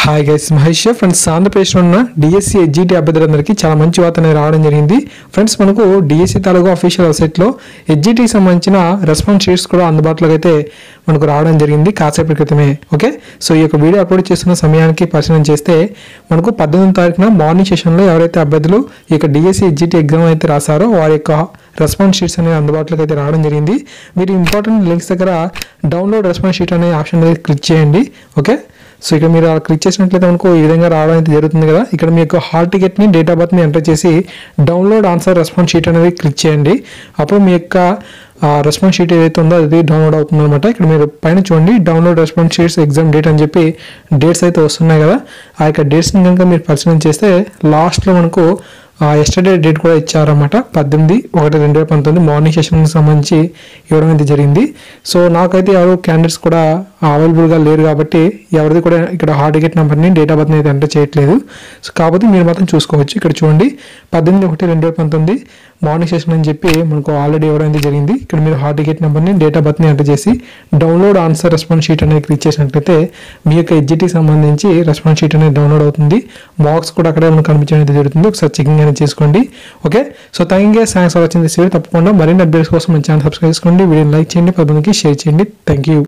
Hi guys, Mahesh friends. ఆంధ్రప్రదేశ్లో ఉన్న DSC SGT అభ్యర్థులందరికీ చాలా మంచి వార్త అనేది రావడం జరిగింది. ఫ్రెండ్స్, మనకు డిఎస్సి తాలూకా అఫీషియల్ వెబ్సైట్లో ఎస్జిటికి సంబంధించిన రెస్పాన్స్ షీట్స్ కూడా అందుబాటులోకి అయితే మనకు రావడం జరిగింది కాసేపటి క్రితమే. ఓకే, సో ఈ యొక్క వీడియో అప్లోడ్ చేస్తున్న సమయానికి పరిశీలన చేస్తే మనకు 18వ తారీఖున మార్నింగ్ సెషన్లో ఎవరైతే అభ్యర్థులు ఈ యొక్క డిఎస్సి ఎస్జిటి ఎగ్జామ్ అయితే రాశారో వారి యొక్క రెస్పాన్స్ షీట్స్ అనేది అందుబాటులోకి అయితే రావడం జరిగింది. మీరు ఇంపార్టెంట్ లింక్స్ దగ్గర డౌన్లోడ్ రెస్పాన్స్ షీట్ అనే ఆప్షన్ అనేది క్లిక్ చేయండి. ఓకే, సో ఇక్కడ మీరు క్లిక్ చేసినట్లయితే మనకు ఈ విధంగా రావడం అయితే జరుగుతుంది కదా. ఇక్కడ మీ యొక్క హాల్ టికెట్ని, డేట్ ఆఫ్ బర్త్ని ఎంటర్ చేసి డౌన్లోడ్ ఆన్సర్ రెస్పాన్స్ షీట్ అనేది క్లిక్ చేయండి. అప్పుడు మీ యొక్క రెస్పాన్స్ షీట్ ఏదైతే ఉందో అది డౌన్లోడ్ అవుతుంది అనమాట. ఇక్కడ మీరు పైన చూడండి, download response sheets exam date అని చెప్పి డేట్స్ అయితే వస్తున్నాయి కదా. ఆ యొక్క డేట్స్ని కనుక మీరు పరిశీలన చేస్తే లాస్ట్లో మనకు ఎస్టర్డే డేట్ కూడా ఇచ్చారన్నమాట. 18/1/2019 మార్నింగ్ సెషన్కి సంబంధించి ఇవ్వడం అయితే జరిగింది. సో నాకైతే ఎవరు క్యాండిడేట్స్ కూడా అవైలబుల్గా లేరు కాబట్టి ఎవరిది కూడా ఇక్కడ హాల్ టికెట్ నెంబర్ని, డేట్ ఆఫ్ బర్త్ని అయితే ఎంటర్ చేయట్లేదు. సో కాకపోతే మీరు మాత్రం చూసుకోవచ్చు. ఇక్కడ చూడండి, 18/1/2019 మార్నింగ్ సెషన్ అని చెప్పి మనకు ఆల్రెడీ ఇవ్వడం అయితే జరిగింది. ఇక్కడ మీరు హాల్ టికెట్ నెంబర్ని, డేట్ ఆఫ్ బర్త్ని ఎంటర్ చేసి డౌన్లోడ్ ఆన్సర్ రెస్పాన్స్ షీట్ అనేది క్లిక్ చేసినట్లయితే మీ యొక్క ఎస్జిటికి సంబంధించి రెస్పాన్స్ షీట్ అనేది డౌన్లోడ్ అవుతుంది. మార్క్స్ కూడా అక్కడే మనకు కనిపించడం అయితే జరుగుతుంది. ఒకసారి చెకింగ్ అనేది చేసుకోండి. Okay, so thanks for watching this video. తప్పకుండా మరిన్ని అప్డేట్స్ కోసం మన ఛానల్ సబ్స్క్రైబ్ చేసుకోండి, వీడియోని లైక్ చేయండి, 10 మందికి షేర్ చేయండి. Thank you.